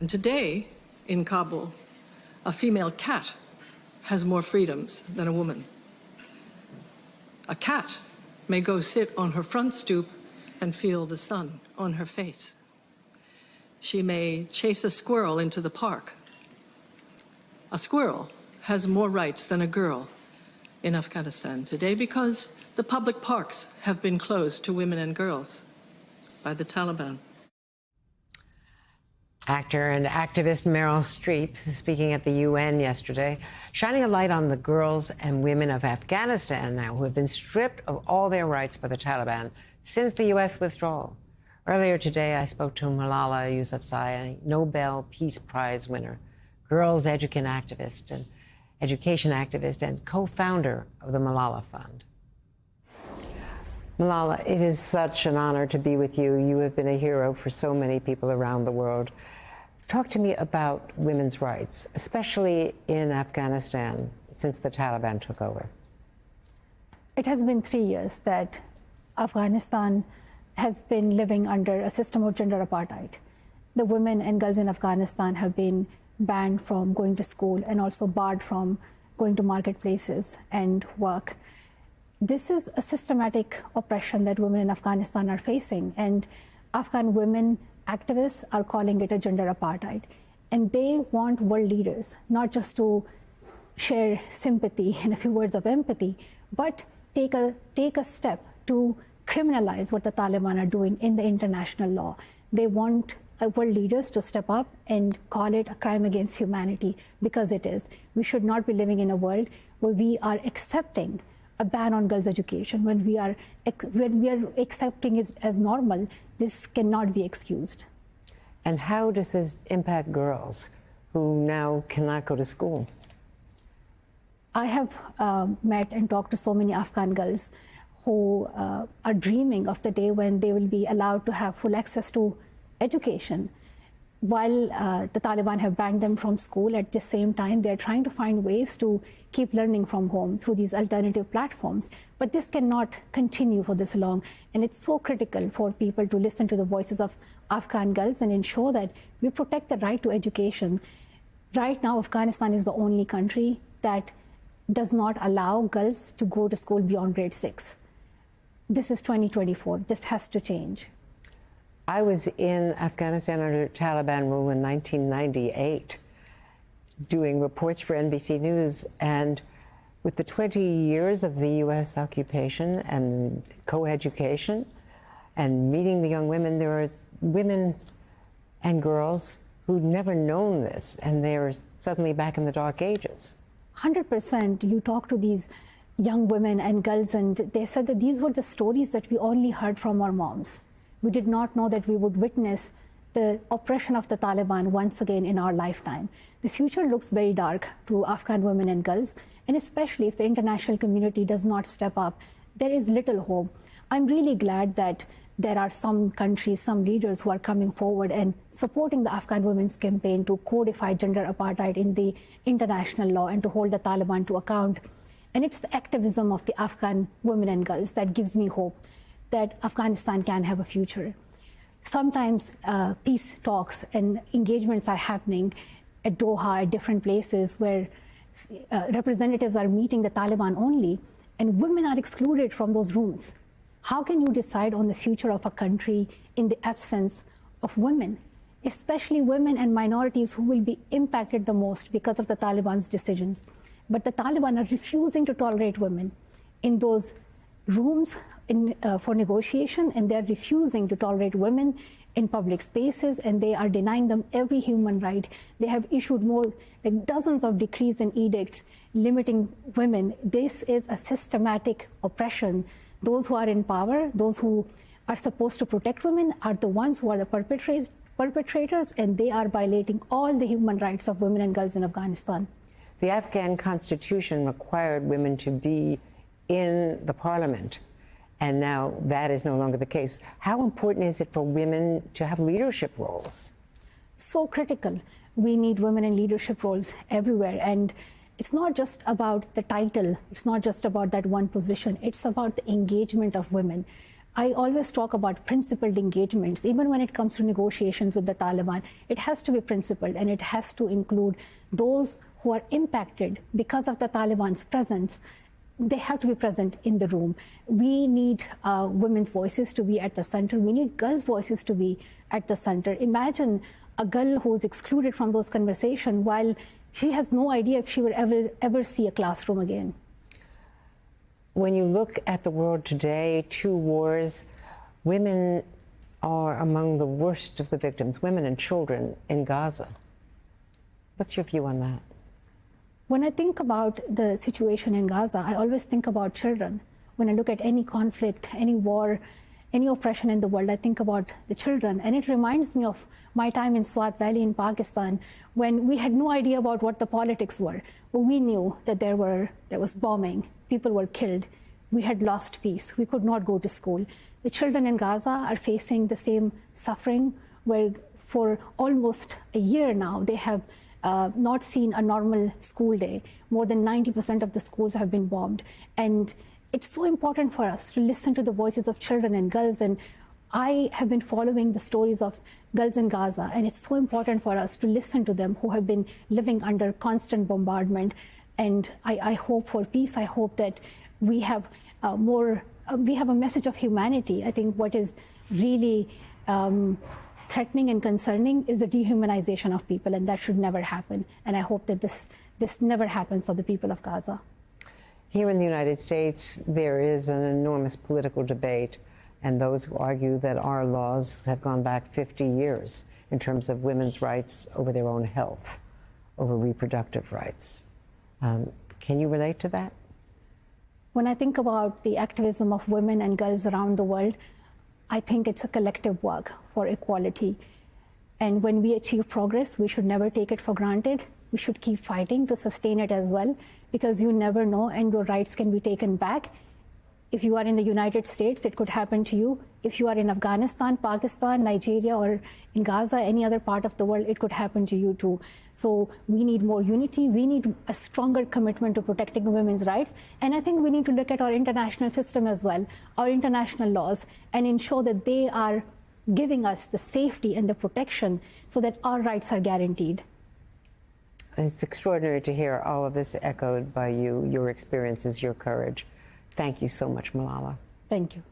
And today, in Kabul, a female cat has more freedoms than a woman. A cat may go sit on her front stoop and feel the sun on her face. She may chase a squirrel into the park. A squirrel has more rights than a girl in Afghanistan today because the public parks have been closed to women and girls by the Taliban. Actor and activist Meryl Streep speaking at the UN yesterday, shining a light on the girls and women of Afghanistan now who have been stripped of all their rights by the Taliban since the U.S. withdrawal. Earlier today, I spoke to Malala Yousafzai, Nobel Peace Prize winner, girls education activist and co-founder of the Malala Fund. Malala, it is such an honor to be with you. You have been a hero for so many people around the world. Talk to me about women's rights, especially in Afghanistan, since the Taliban took over. It has been 3 years that Afghanistan has been living under a system of gender apartheid. The women and girls in Afghanistan have been banned from going to school and also barred from going to marketplaces and work. This is a systematic oppression that women in Afghanistan are facing, and Afghan women activists are calling it a gender apartheid. And they want world leaders not just to share sympathy and a few words of empathy, but take a step to criminalize what the Taliban are doing in the international law. They want world leaders to step up and call it a crime against humanity, because it is. We should not be living in a world where we are accepting a ban on girls' education. When we are accepting it as normal, this cannot be excused. And how does this impact girls who now cannot go to school? I have met and talked to so many Afghan girls who are dreaming of the day when they will be allowed to have full access to education. While the Taliban have banned them from school, at the same time, they're trying to find ways to keep learning from home through these alternative platforms. But this cannot continue for this long. And it's so critical for people to listen to the voices of Afghan girls and ensure that we protect the right to education. Right now, Afghanistan is the only country that does not allow girls to go to school beyond grade 6. This is 2024. This has to change. I was in Afghanistan under Taliban rule in 1998, doing reports for NBC News, and with the 20 years of the U.S. occupation and co-education and meeting the young women, there are women and girls who'd never known this, and they're suddenly back in the dark ages. 100%. You talk to these young women and girls, and they said that these were the stories that we only heard from our moms. We did not know that we would witness the oppression of the Taliban once again in our lifetime. The future looks very dark to Afghan women and girls, and especially if the international community does not step up, there is little hope. I'm really glad that there are some countries, some leaders who are coming forward and supporting the Afghan women's campaign to codify gender apartheid in the international law and to hold the Taliban to account. And it's the activism of the Afghan women and girls that gives me hope that Afghanistan can have a future. Sometimes peace talks and engagements are happening at Doha, at different places where representatives are meeting the Taliban only, and women are excluded from those rooms. How can you decide on the future of a country in the absence of women, especially women and minorities who will be impacted the most because of the Taliban's decisions? But the Taliban are refusing to tolerate women in those rooms for negotiation, and they're refusing to tolerate women in public spaces, and they are denying them every human right. They have issued more, like dozens of decrees and edicts limiting women. This is a systematic oppression. Those who are in power, those who are supposed to protect women, are the ones who are the perpetrators, and they are violating all the human rights of women and girls in Afghanistan. The Afghan constitution required women to be in the parliament, and now that is no longer the case. How important is it for women to have leadership roles? So critical. We need women in leadership roles everywhere, and it's not just about the title, it's not just about that one position, it's about the engagement of women. I always talk about principled engagements. Even when it comes to negotiations with the Taliban, it has to be principled, and it has to include those who are impacted because of the Taliban's presence. They have to be present in the room. We need women's voices to be at the center. We need girls' voices to be at the center. Imagine a girl who's excluded from those conversations while she has no idea if she will ever see a classroom again. When you look at the world today, 2 wars, women are among the worst of the victims, women and children in Gaza. What's your view on that? When I think about the situation in Gaza, I always think about children. When I look at any conflict, any war, any oppression in the world, I think about the children. And it reminds me of my time in Swat Valley in Pakistan, when we had no idea about what the politics were. But we knew that there was bombing, people were killed, we had lost peace, we could not go to school. The children in Gaza are facing the same suffering, where for almost a year now, they have not seen a normal school day. More than 90% of the schools have been bombed. And it's so important for us to listen to the voices of children and girls. And I have been following the stories of girls in Gaza, and it's so important for us to listen to them, who have been living under constant bombardment. And I hope for peace. I hope that we have we have a message of humanity. I think what is really threatening and concerning is the dehumanization of people, and that should never happen. And I hope that this never happens for the people of Gaza. Here in the United States, there is an enormous political debate, and those who argue that our laws have gone back 50 years in terms of women's rights over their own health, over reproductive rights. Can you relate to that? When I think about the activism of women and girls around the world, I think it's a collective work for equality. And when we achieve progress, we should never take it for granted. We should keep fighting to sustain it as well, because you never know, and your rights can be taken back. If you are in the United States, it could happen to you. If you are in Afghanistan, Pakistan, Nigeria, or in Gaza, any other part of the world, it could happen to you too. So we need more unity. We need a stronger commitment to protecting women's rights. And I think we need to look at our international system as well, our international laws, and ensure that they are giving us the safety and the protection so that our rights are guaranteed. It's extraordinary to hear all of this echoed by you, your experiences, your courage. Thank you so much, Malala. Thank you.